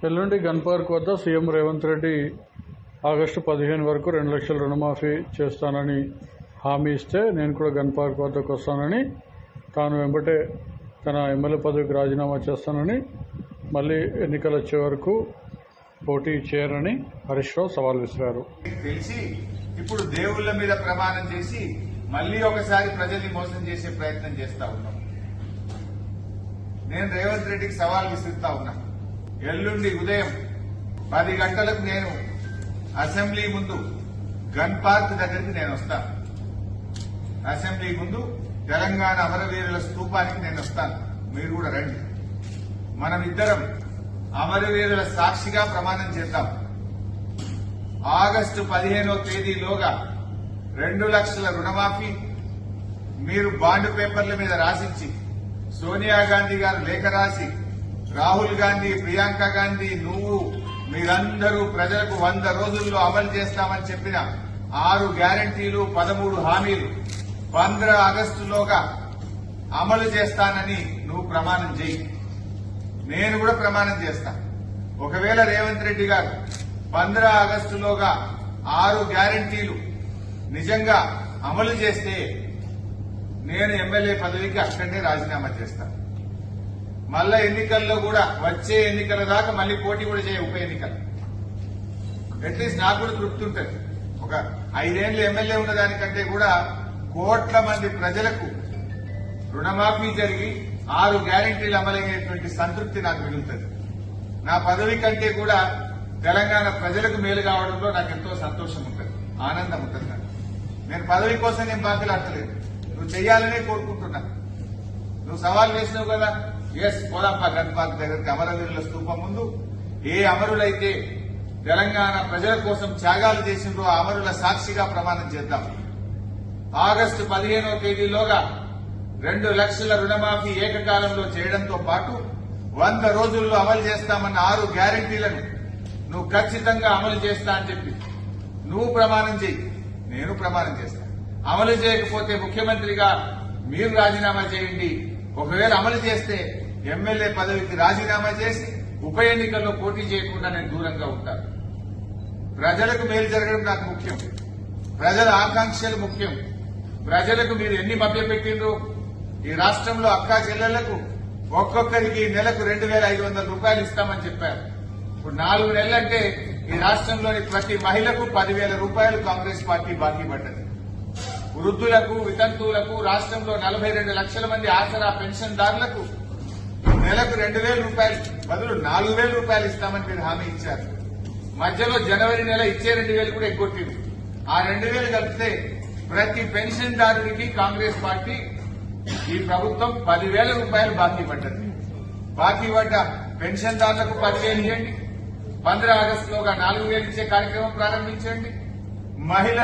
ఎల్లుండి gun park వద్ద CM Revanth Reddy August 15 వరకు 2 లక్షల రుణమాఫీ చేస్తానని హామీ ఇస్తే నేను కూడా గన్ పార్క్ వద్దకు వస్తానని, తాను వెంబటే తన ఎమ్మెల్యే పదవికి రాజీనామా చేస్తానని, మళ్ళీ ఎన్నికలు వచ్చే వరకు పోటీ చేయరని హరీష్ రావు సవాల్ విసిరారు. తెలిసి ఇప్పుడు దేవుళ్ల మీద ప్రమాణం చేసి మళ్లీ ఒకసారి ప్రజల్ని మోసం చేసే ప్రయత్నం చేస్తా ఉన్నాం. నేను రేవంత్ రెడ్డికి సవాల్ విసురుతా ఉన్నా. ఎల్లుండి ఉదయం 10 గంటలకు నేను అసెంబ్లీ ముందు గన్ పార్క్ దగ్గరికి నేను వస్తాను. అసెంబ్లీ ముందు తెలంగాణ అమరవీరుల స్తూపానికి నేను వస్తాను. మీరు కూడా రండి. మనమిద్దరం అమరవీరుల సాక్షిగా ప్రమాణం చేద్దాం. ఆగస్టు 15వ తేదీలోగా 2 లక్షల రుణమాఫీ మీరు బాండ్ పేపర్ల మీద రాసిచ్చి, సోనియా గాంధీ గారు లేఖ రాసి, రాహుల్ గాంధీ, ప్రియాంక గాంధీ, నువ్వు మీరందరూ ప్రజలకు 100 రోజుల్లో అమలు చేస్తామని చెప్పిన 6 గ్యారంటీలు, 13 హామీలు 15 ఆగస్టులోగా అమలు చేస్తానని నువ్వు ప్రమాణం చేయి. నేను కూడా ప్రమాణం చేస్తా. ఒకవేళ రేవంత్ రెడ్డి గారు 15 ఆగస్టులోగా 6 గ్యారంటీలు నిజంగా అమలు చేస్తే నేను ఎమ్మెల్యే పదవికి అక్కడనే రాజీనామా చేస్తాను. మళ్ళా ఎన్నికల్లో కూడా వచ్చే ఎన్నికల దాకా మళ్ళీ పోటీ కూడా చేయ ఉప ఎన్నికలు. అట్లీస్ట్ నాకు కూడా తృప్తి ఉంటుంది. ఒక 5 ఏళ్లు ఎమ్మెల్యే ఉన్నదానికంటే కూడా కోట్ల మంది ప్రజలకు రుణమాఫీ జరిగి 6 గ్యారంటీలు అమలయ్యేటువంటి సంతృప్తి నాకు మిగులుతుంది. నా పదవి కంటే కూడా తెలంగాణ ప్రజలకు మేలు కావడంలో నాకు ఎంతో సంతోషం ఉంటుంది, ఆనందం ఉంటుంది. నేను పదవి కోసం నేను బాకీలాడతలేదు, నువ్వు చెయ్యాలనే కోరుకుంటున్నా. నువ్వు సవాల్ వేసినావు కదా, ఎస్ పోదాంపా గన్ పార్క్ దగ్గరికి, అమరవీరుల స్తూపం ముందు. ఏ అమరులైతే తెలంగాణ ప్రజల కోసం త్యాగాలు చేసిండ్రో ఆ అమరుల సాక్షిగా ప్రమాణం చేద్దాం. ఆగస్టు 15వ తేదీలోగా 2 లక్షల రుణమాఫీ ఏకకాలంలో చేయడంతో పాటు 100 రోజుల్లో అమలు చేస్తామన్న 6 గ్యారంటీలను నువ్వు ఖచ్చితంగా అమలు చేస్తా అని చెప్పి నువ్వు ప్రమాణం చేయి, నేను ప్రమాణం చేస్తా. అమలు చేయకపోతే ముఖ్యమంత్రిగా మీరు రాజీనామా చేయండి. ఒకవేళ అమలు చేస్తే ఎమ్మెల్యే పదవికి రాజీనామా చేసి ఉప ఎన్నికల్లో పోటీ చేయకుండా నేను దూరంగా ఉంటాను. ప్రజలకు మేలు జరగడం నాకు ముఖ్యం, ప్రజల ఆకాంక్షలు ముఖ్యం. ప్రజలకు మీరు ఎన్ని మభ్యపెట్టిండ్రు? ఈ రాష్ట్రంలో అక్కా చెల్లెళ్లకు ఒక్కొక్కరికి నెలకు 2,500 రూపాయలు ఇస్తామని చెప్పారు. ఇప్పుడు 4 నెలలంటే ఈ రాష్ట్రంలోని ప్రతి మహిళకు 10,000 రూపాయలు కాంగ్రెస్ పార్టీ బాకీ పడ్డది. వృద్ధులకు, వితంతువులకు, రాష్ట్రంలో 42 లక్షల మంది ఆసరా పెన్షన్దారులకు నెలకు 2,000 రూపాయలు బదులు 4,000 రూపాయలు ఇస్తామని మీరు హామీ ఇచ్చారు. మధ్యలో జనవరి నెల ఇచ్చే 2,000 కూడా ఎగ్గొట్టింది. ఆ 2,000 కలిపితే ప్రతి పెన్షన్దారుడికి కాంగ్రెస్ పార్టీ, ఈ ప్రభుత్వం 10,000 రూపాయలు బాకీ పడ్డది. బాకీ పడ్డ పెన్షన్దారులకు 10,000 ఇవ్వండి. 15 ఆగస్టులోగా 4,000 ఇచ్చే కార్యక్రమం ప్రారంభించండి. మహిళ